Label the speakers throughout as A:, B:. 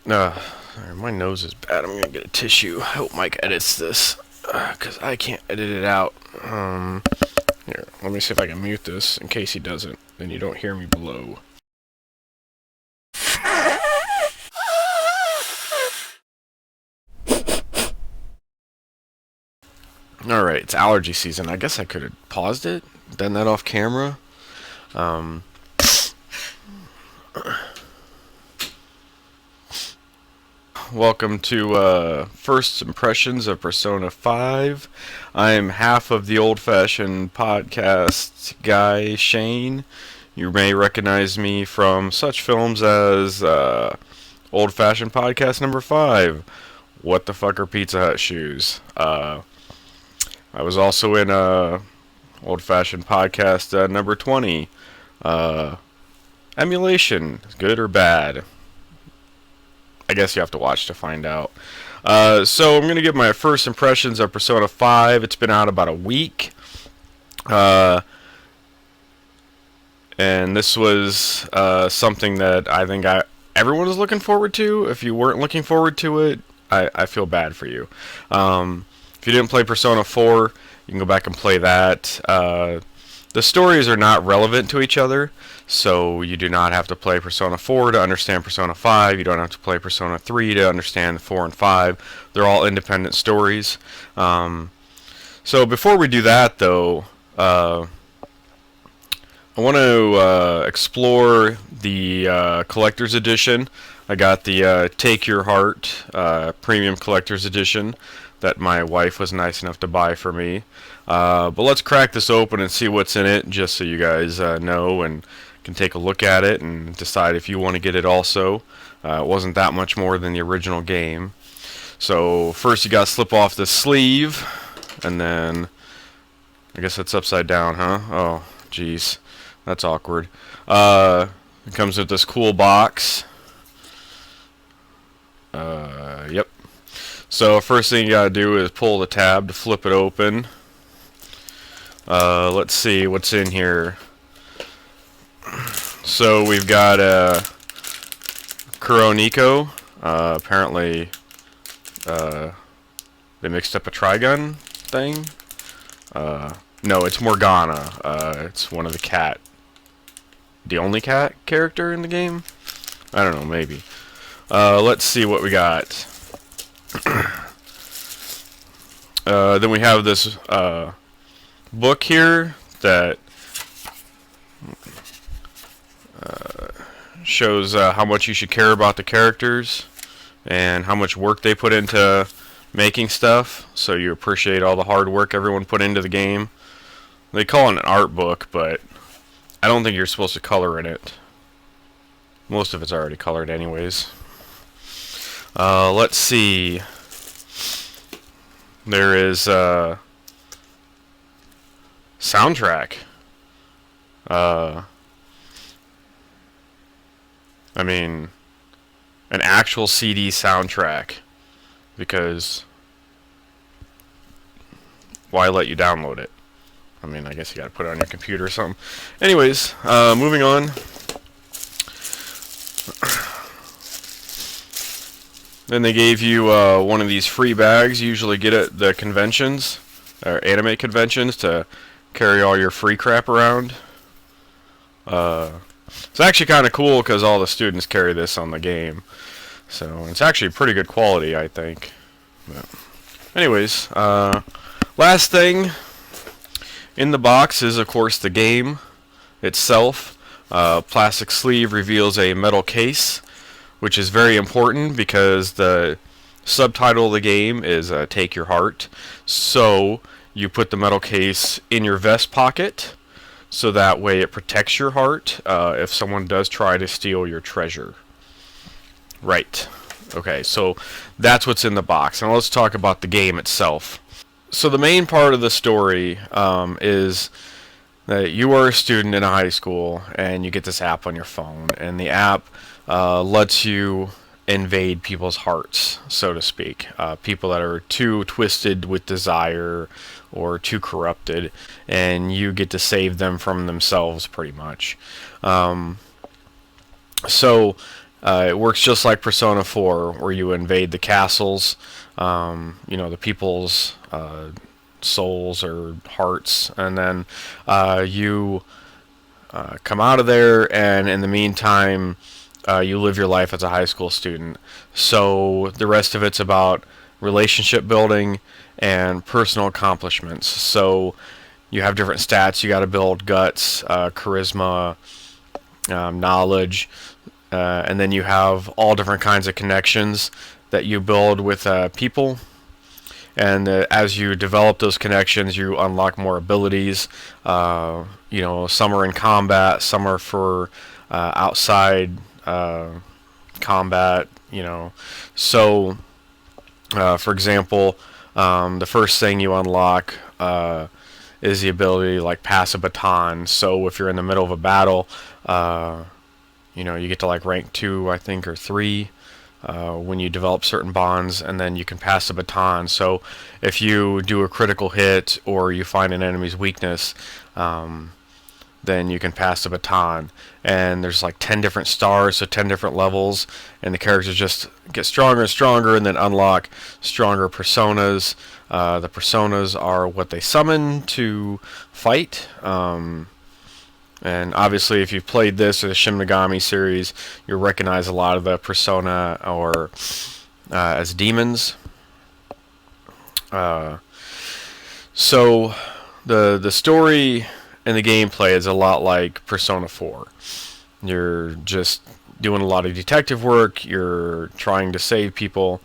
A: My nose is bad. I'm gonna get a tissue. I hope Mike edits this, because I can't edit it out. Here, let me see if I can mute this in case he doesn't. Then you don't hear me below. Alright, it's allergy season. I guess I could have paused it, done that off camera. Welcome to First Impressions of Persona 5. I am half of the old-fashioned podcast guy, Shane. You may recognize me from such films as Old-Fashioned Podcast number 5, What the Fuck Are Pizza Hut Shoes? I was also in Old-Fashioned Podcast number 20, Emulation, Good or Bad? I guess you have to watch to find out. So I'm going to give my first impressions of Persona 5. It's been out about a week. And this was something that I think everyone was looking forward to. If you weren't looking forward to it, I feel bad for you. If you didn't play Persona 4, you can go back and play that. The stories are not relevant to each other, so you do not have to play Persona 4 to understand Persona 5. You don't have to play Persona 3 to understand 4 and 5. They're all independent stories. So before we do that, though, I want to explore the Collector's Edition. I got the Take Your Heart Premium Collector's Edition that my wife was nice enough to buy for me. But let's crack this open and see what's in it, just so you guys know and can take a look at it and decide if you want to get it also. It wasn't that much more than the original game. So first you got to slip off the sleeve, and then I guess that's upside down, huh? Oh, jeez, that's awkward. It comes with this cool box. Yep. So first thing you gotta do is pull the tab to flip it open. Let's see what's in here. So we've got Kuroniko. Apparently they mixed up a Trigun thing. No, it's Morgana. It's one of the only cat character in the game? I don't know, maybe. Let's see what we got. Then we have this book here that shows how much you should care about the characters and how much work they put into making stuff, so you appreciate all the hard work everyone put into the game. They call it an art book, but I don't think you're supposed to color in it. Most of it's already colored anyways. Let's see. There is soundtrack. I mean, an actual CD soundtrack, because why let you download it? I mean, I guess you gotta put it on your computer or something. Anyways, moving on. Then they gave you one of these free bags you usually get at the conventions, or anime conventions, to carry all your free crap around. It's actually kind of cool because all the students carry this on the game. So it's actually pretty good quality, I think. But anyways, last thing in the box is, of course, the game itself. Plastic sleeve reveals a metal case, which is very important because the subtitle of the game is Take Your Heart. So you put the metal case in your vest pocket, so that way it protects your heart if someone does try to steal your treasure. Right. Okay, so that's what's in the box. Now let's talk about the game itself. So the main part of the story is that you are a student in a high school and you get this app on your phone, and the app lets you invade people's hearts, so to speak. People that are too twisted with desire or too corrupted, and you get to save them from themselves, pretty much. So It works just like Persona 4, where you invade the castles, the people's souls or hearts, and then you come out of there, and in the meantime, you live your life as a high school student. So the rest of it's about relationship building and personal accomplishments. So you have different stats. You got to build guts, charisma, knowledge, and then you have all different kinds of connections that you build with people. And as you develop those connections, you unlock more abilities. Some are in combat, some are for outside combat. So for example, the first thing you unlock is the ability to like pass a baton. So if you're in the middle of a battle, you get to like rank 2, I think, or 3 when you develop certain bonds, and then you can pass the baton. So if you do a critical hit or you find an enemy's weakness, then you can pass the baton. And there's like 10 different stars, so 10 different levels, and the characters just get stronger and stronger, and then unlock stronger personas. The personas are what they summon to fight. And obviously, if you've played this or the Shin Megami series, you'll recognize a lot of the persona or as demons. So the story and the gameplay is a lot like Persona 4. You're just doing a lot of detective work. You're trying to save people.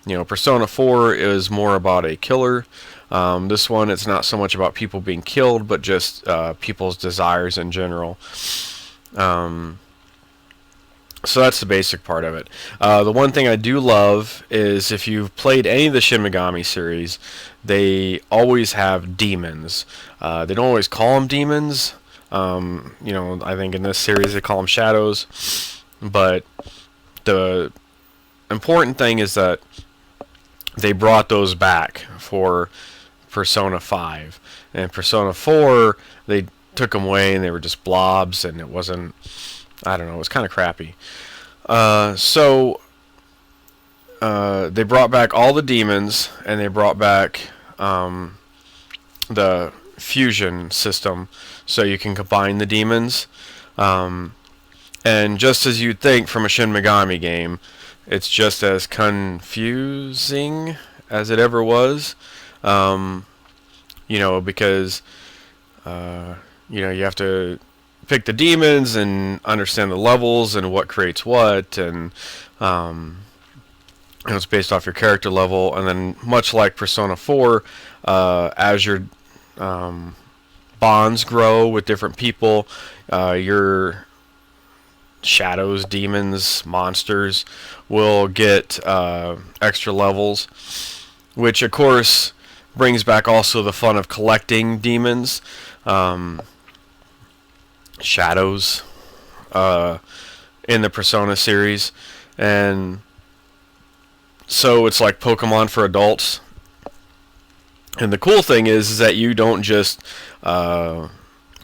A: Persona 4 is more about a killer. This one, it's not so much about people being killed, but just people's desires in general. So that's the basic part of it. The one thing I do love is if you've played any of the Shin Megami series, they always have demons. They don't always call them demons. I think in this series they call them shadows. But the important thing is that they brought those back for Persona 5. And Persona 4, they took them away and they were just blobs, and it wasn't, I don't know, it was kind of crappy. So they brought back all the demons, and they brought back the fusion system, so you can combine the demons. And just as you'd think from a Shin Megami game, it's just as confusing as it ever was. Because you have to pick the demons and understand the levels and what creates what, and it's based off your character level. And then, much like Persona 4, as your bonds grow with different people, your shadows, demons, monsters will get extra levels, which of course brings back also the fun of collecting demons, shadows, in the Persona series. And so it's like Pokemon for adults. And the cool thing is that you don't just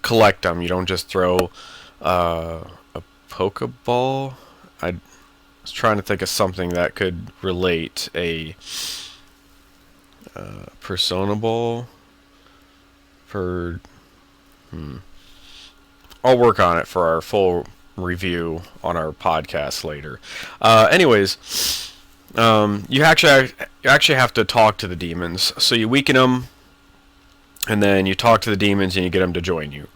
A: collect them. You don't just throw a Pokeball. I was trying to think of something that could relate. A Persona Ball for... I'll work on it for our full review on our podcast later. Anyways, you actually have to talk to the demons. So you weaken them, and then you talk to the demons, and you get them to join you.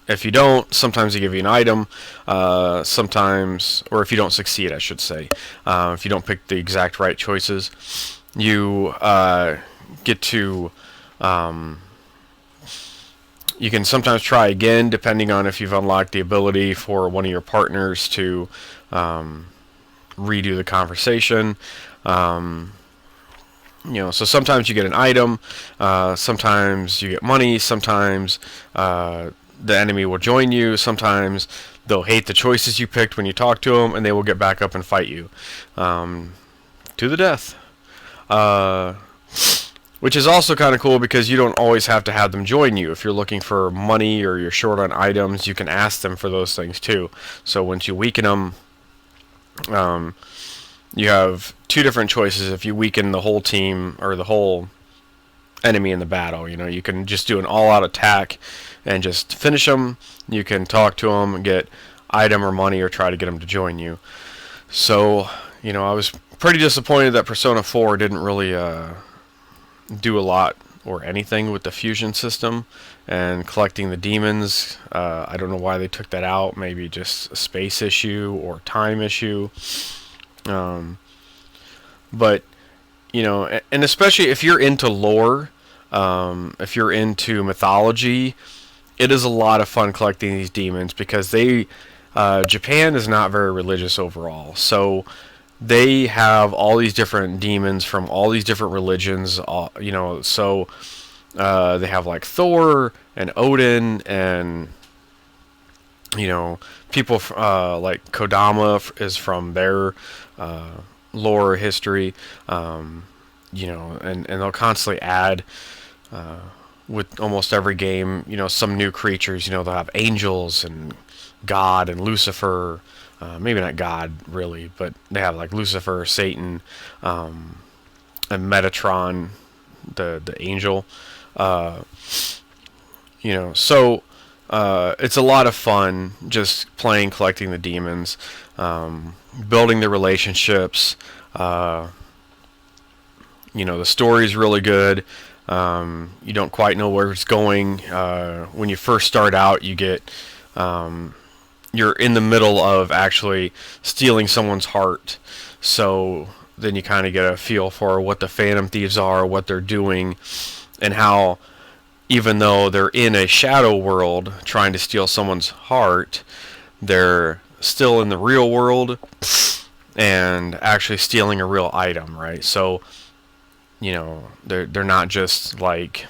A: If you don't, sometimes they give you an item. Sometimes, or if you don't succeed, I should say, if you don't pick the exact right choices, you get to... you can sometimes try again, depending on if you've unlocked the ability for one of your partners to redo the conversation. So sometimes you get an item, sometimes you get money, sometimes the enemy will join you, sometimes they'll hate the choices you picked when you talk to them, and they will get back up and fight you to the death. Which is also kind of cool because you don't always have to have them join you. If you're looking for money or you're short on items, you can ask them for those things too. So once you weaken them, Um, you have two different choices if you weaken the whole team or the whole enemy in the battle. You know, you can just do an all-out attack and just finish them. You can talk to them and get item or money or try to get them to join you. So, you know, I was pretty disappointed that Persona 4 didn't really do a lot or anything with the fusion system and collecting the demons. I don't know why they took that out. Maybe just a space issue or time issue. Um, but you know, and especially if you're into lore, if you're into mythology, it is a lot of fun collecting these demons because Japan is not very religious overall. So they have all these different demons from all these different religions. You know, so they have like Thor and Odin and you know people like Kodama is from their lore history. You know, and they'll constantly add with almost every game, you know, some new creatures. You know, they'll have angels and God and Lucifer. Maybe not God really, but they have like Lucifer, Satan, and Metatron, the angel. Uh, you know, so it's a lot of fun just playing, collecting the demons, building the relationships. You know, the story's really good. You don't quite know where it's going. When you first start out, you're in the middle of actually stealing someone's heart. So then you kind of get a feel for what the Phantom Thieves are, what they're doing, and how even though they're in a shadow world trying to steal someone's heart, they're still in the real world and actually stealing a real item, right? So, you know, they're not just like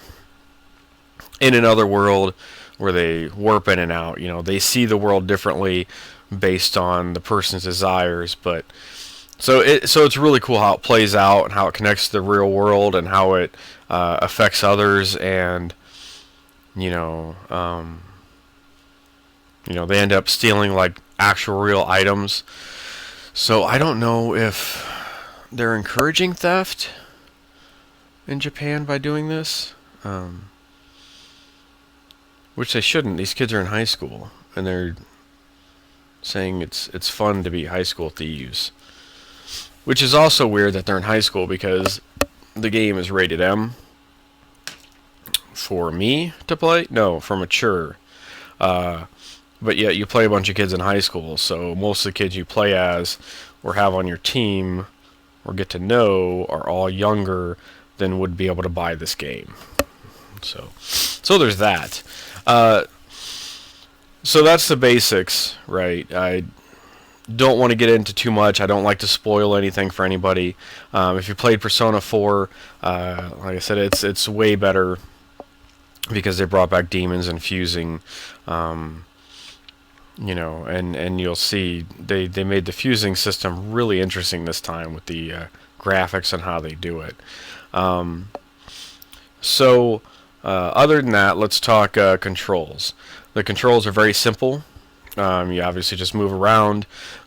A: in another world where they warp in and out. You know, they see the world differently based on the person's desires. But so it's really cool how it plays out and how it connects to the real world and how it affects others. And you know, they end up stealing like actual real items. So I don't know if they're encouraging theft in Japan by doing this. Which they shouldn't. These kids are in high school, and they're saying it's fun to be high school thieves. Which is also weird that they're in high school because the game is rated M. For me to play? No, for mature. But yet you play a bunch of kids in high school, so most of the kids you play as or have on your team or get to know are all younger than would be able to buy this game. So there's that. So that's the basics, right? I don't want to get into too much. I don't like to spoil anything for anybody. If you played Persona 4, like I said, it's way better because they brought back demons and fusing. You know, and you'll see they made the fusing system really interesting this time with the graphics and how they do it. So other than that, let's talk controls. The controls are very simple. You obviously just move around,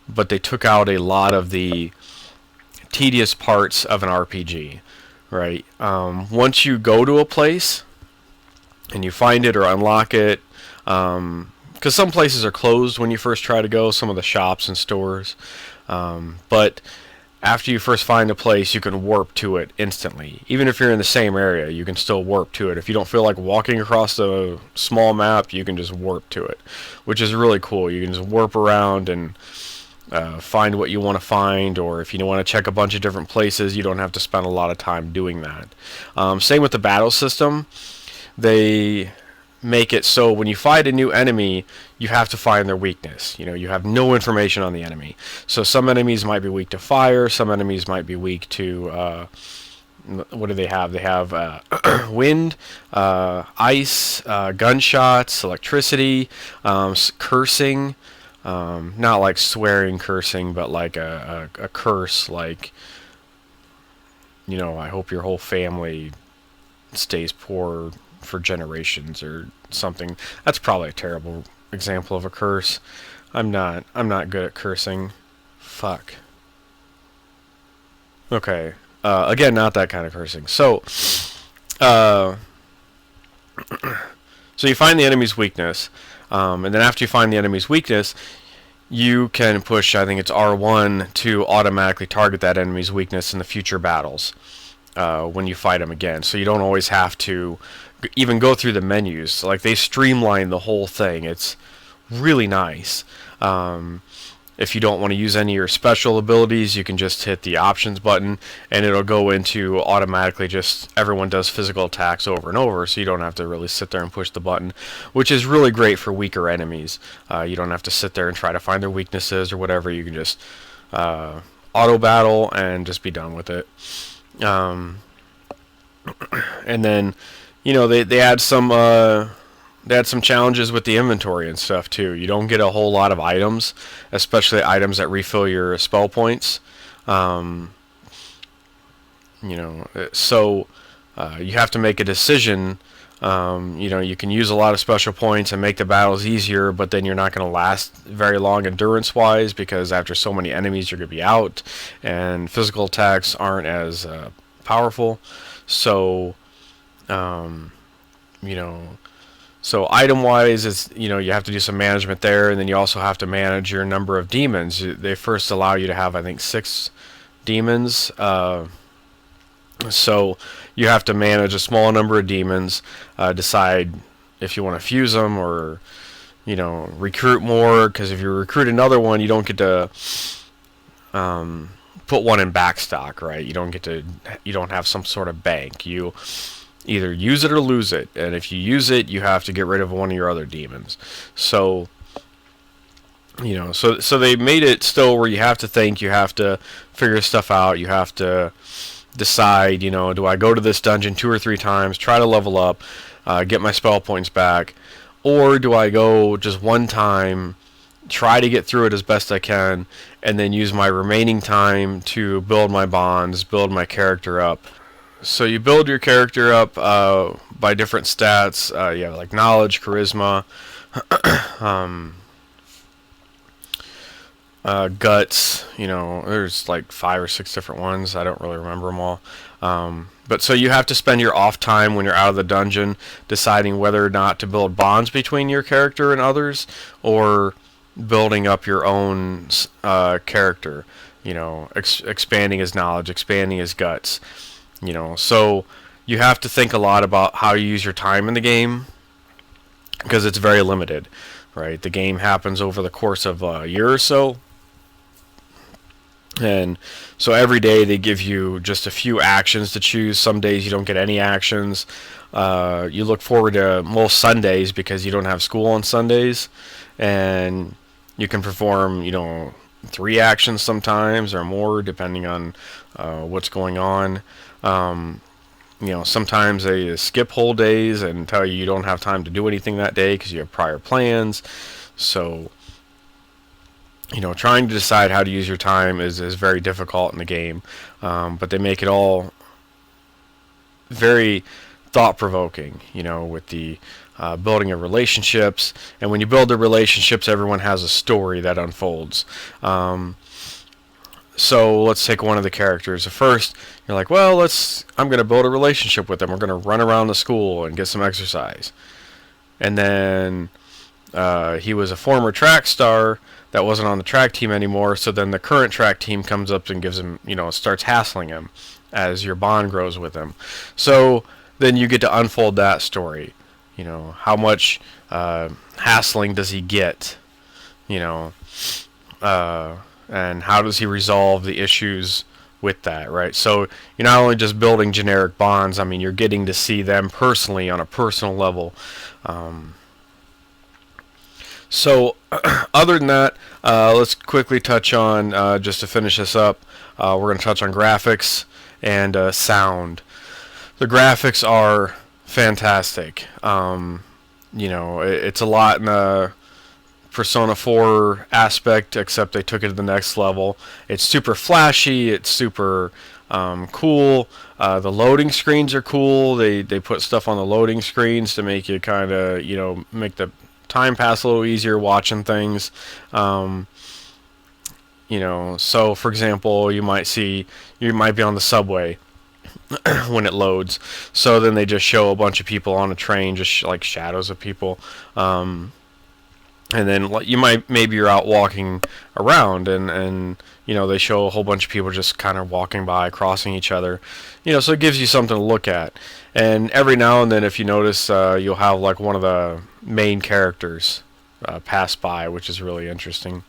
A: but they took out a lot of the tedious parts of an RPG, right? Once you go to a place and you find it or unlock it, because some places are closed when you first try to go, some of the shops and stores, but after you first find a place, you can warp to it instantly. Even if you're in the same area, you can still warp to it. If you don't feel like walking across a small map, you can just warp to it, which is really cool. You can just warp around and find what you want to find, or if you want to check a bunch of different places, you don't have to spend a lot of time doing that. Same with the battle system. They make it so when you fight a new enemy, you have to find their weakness. You know, you have no information on the enemy. So some enemies might be weak to fire, some enemies might be weak to what do they have? They have wind, ice, gunshots, electricity, cursing. Not like swearing cursing, but like a curse, like, you know, I hope your whole family stays poor for generations or something. That's probably a terrible example of a curse. I'm not good at cursing. Fuck. Okay. Again, not that kind of cursing. So, uh, so you find the enemy's weakness, and then after you find the enemy's weakness, you can push, I think it's R1, to automatically target that enemy's weakness in the future battles when you fight them again. So you don't always have to even go through the menus. Like, they streamline the whole thing. It's really nice. If you don't want to use any of your special abilities, you can just hit the options button and it'll go into automatically just everyone does physical attacks over and over, so you don't have to really sit there and push the button, which is really great for weaker enemies. You don't have to sit there and try to find their weaknesses or whatever. You can just auto battle and just be done with it. And then, they add some challenges with the inventory and stuff too. You don't get a whole lot of items, especially items that refill your spell points. So you have to make a decision. You can use a lot of special points and make the battles easier, but then you're not going to last very long endurance-wise, because after so many enemies you're going to be out, and physical attacks aren't as powerful. So, So item-wise, it's, you have to do some management there, and then you also have to manage your number of demons. They first allow you to have, I think, 6 demons. So you have to manage a small number of demons, decide if you want to fuse them or, recruit more. Because if you recruit another one, you don't get to put one in backstock, right? You don't have some sort of bank. You either use it or lose it, and if you use it, you have to get rid of one of your other demons. So, so they made it still where you have to think, you have to figure stuff out, you have to decide, do I go to this dungeon 2 or 3 times, try to level up, get my spell points back, or do I go just one time, try to get through it as best I can, and then use my remaining time to build my bonds, build my character up. So you build your character up by different stats. You have like knowledge, charisma, guts. There's like 5 or 6 different ones. I don't really remember them all. But so you have to spend your off time when you're out of the dungeon deciding whether or not to build bonds between your character and others, or building up your own character. Expanding his knowledge, expanding his guts. So you have to think a lot about how you use your time in the game, because it's very limited, right? The game happens over the course of a year or so, and so every day they give you just a few actions to choose. Some days you don't get any actions. You look forward to most Sundays because you don't have school on Sundays, and you can perform, 3 actions sometimes or more, depending on what's going on. Sometimes they skip whole days and tell you don't have time to do anything that day because you have prior plans. So, trying to decide how to use your time is very difficult in the game. But they make it all very thought-provoking, with the building of relationships. And when you build the relationships, everyone has a story that unfolds. So let's take one of the characters. At first, you're like, well, I'm going to build a relationship with them. We're going to run around the school and get some exercise. And then he was a former track star that wasn't on the track team anymore. So then the current track team comes up and gives him, starts hassling him as your bond grows with him. So then you get to unfold that story. How much hassling does he get? And how does he resolve the issues with that, right? So you're not only just building generic bonds, you're getting to see them personally on a personal level. So other than that, let's quickly touch on, just to finish this up, we're going to touch on graphics and sound. The graphics are fantastic. It's a lot in the Persona 4 aspect, except they took it to the next level. It's super flashy, it's super cool. The loading screens are cool. They put stuff on the loading screens to make you kind of, make the time pass a little easier watching things. So for example, you might be on the subway when it loads. So then they just show a bunch of people on a train, just like shadows of people. And then maybe you're out walking around, and they show a whole bunch of people just kind of walking by, crossing each other. So it gives you something to look at. And every now and then, if you notice, you'll have like one of the main characters pass by, which is really interesting.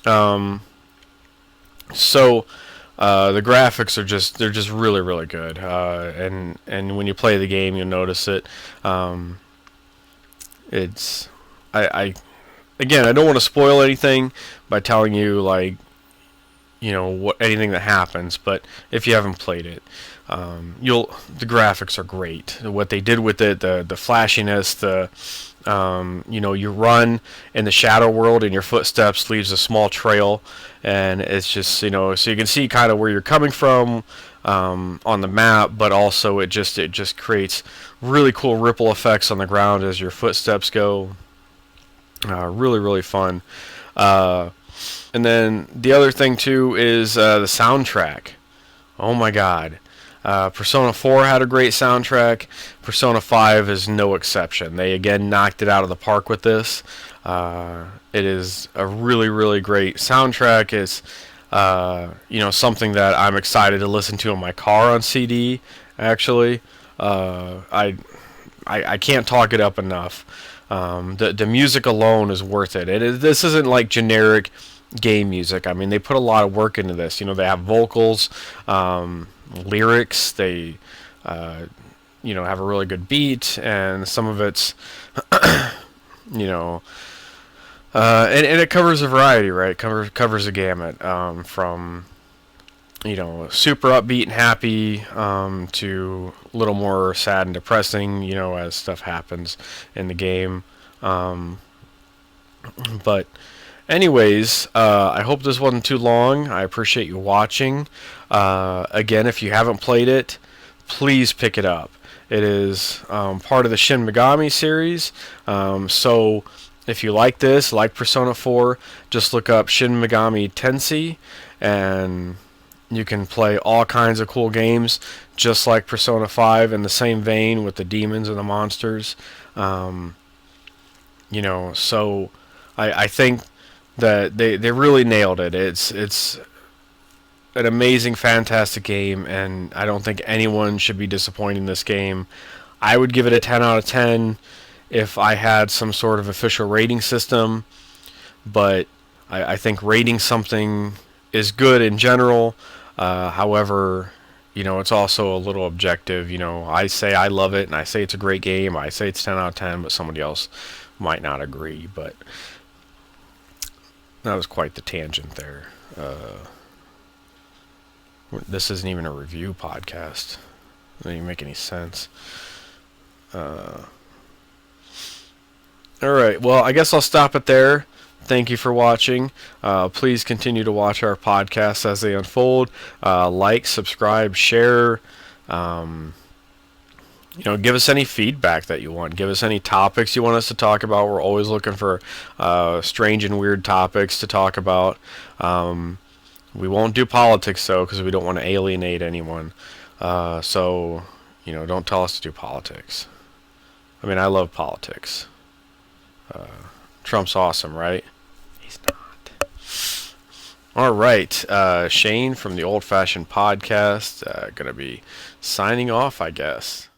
A: So the graphics they're just really really good, and when you play the game, you'll notice it. It's I again, I don't want to spoil anything by telling you like what anything that happens, but if you haven't played it, the graphics are great. What they did with it, the flashiness, you run in the shadow world and your footsteps leaves a small trail, and it's just so you can see kind of where you're coming from on the map, but also it just creates really cool ripple effects on the ground as your footsteps go. Really really fun. And then the other thing too is the soundtrack. Oh my god. Persona 4 had a great soundtrack. Persona 5 is no exception. They again knocked it out of the park with this. It is a really, really great soundtrack. It's something that I'm excited to listen to in my car on CD. Actually, I can't talk it up enough. The music alone is worth it. This isn't like generic game music. I mean, they put a lot of work into this. They have vocals, lyrics. They have a really good beat, and some of it's and it covers a variety, right? Covers a gamut, from super upbeat and happy, to a little more sad and depressing, as stuff happens in the game. But anyways, I hope this wasn't too long. I appreciate you watching. Again, if you haven't played it, please pick it up. It is part of the Shin Megami series. So if you like this, like Persona 4, just look up Shin Megami Tensei, and you can play all kinds of cool games, just like Persona 5, in the same vein with the demons and the monsters. So I think that they really nailed it. It's an amazing, fantastic game, and I don't think anyone should be disappointed in this game. I would give it a 10 out of 10 if I had some sort of official rating system, but I think rating something is good in general. However, it's also a little objective. I say I love it, and I say it's a great game. I say it's 10 out of 10, but somebody else might not agree. But that was quite the tangent there. This isn't even a review podcast. It doesn't even make any sense. Alright, well, I guess I'll stop it there. Thank you for watching. Please continue to watch our podcasts as they unfold. Like, subscribe, share. Give us any feedback that you want. Give us any topics you want us to talk about. We're always looking for strange and weird topics to talk about. We won't do politics, though, because we don't want to alienate anyone. So, don't tell us to do politics. I mean, I love politics. Trump's awesome, right? He's not. All right. Shane from the Old Fashioned Podcast, going to be signing off, I guess.